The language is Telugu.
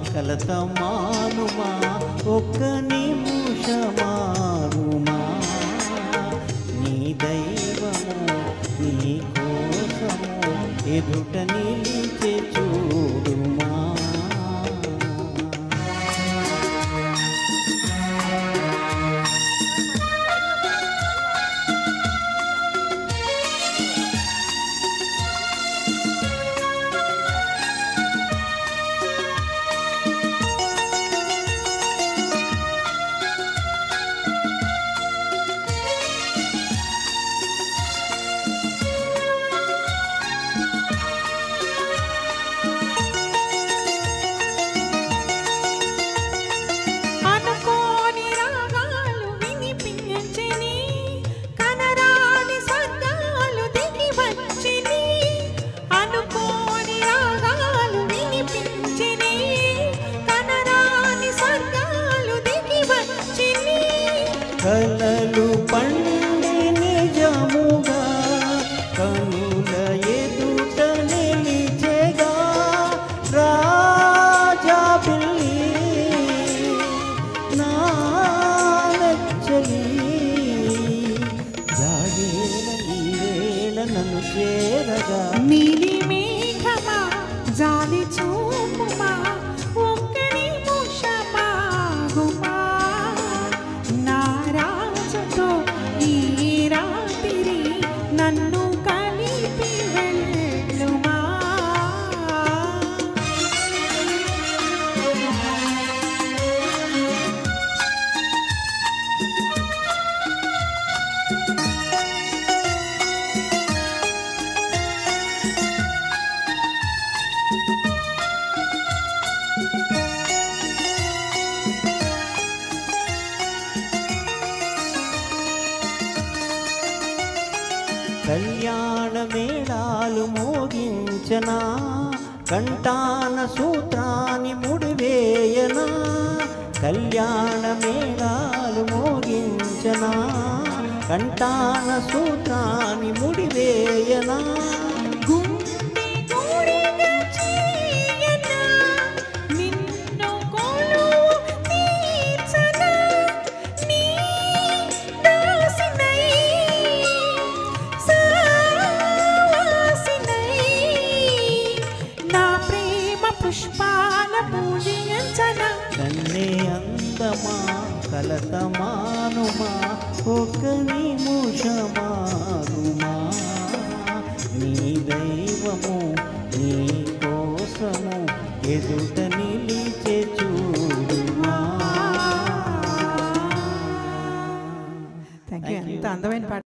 కలత మానుమా ఒక్క నిమిషమానుమా నీ దైవము నీ కోసము ఎదుట నిలిచే చూడుమా కలలు పండి నిజముగా కనుల ఎదుట నిలిచెగా రాజా పిల్లి నా లచ్చలి జాగేల నీవేళ నన్ను చేరగా నీలి మేఘమా జాలి చూపుమా ఒక్క నిమిషమాగుమా నన్ను కలిపి వెళ్ళుమా కళ్యాణ మేళాలు మోగించనా కంటాన సూత్రాన్ని ముడివేయనా కళ్యాణ మేళాలు మోగించనా కంటాన సూత్రాన్ని ముడివేయనా పుష్పాల పూజించన కన్నే అందమా కలత మానుమా ఒక నిమిషమానుమా నీ దైవము నీ కోసము ఎదుట నిలిచే చూడుమా. ఎంత అందమైన పాట.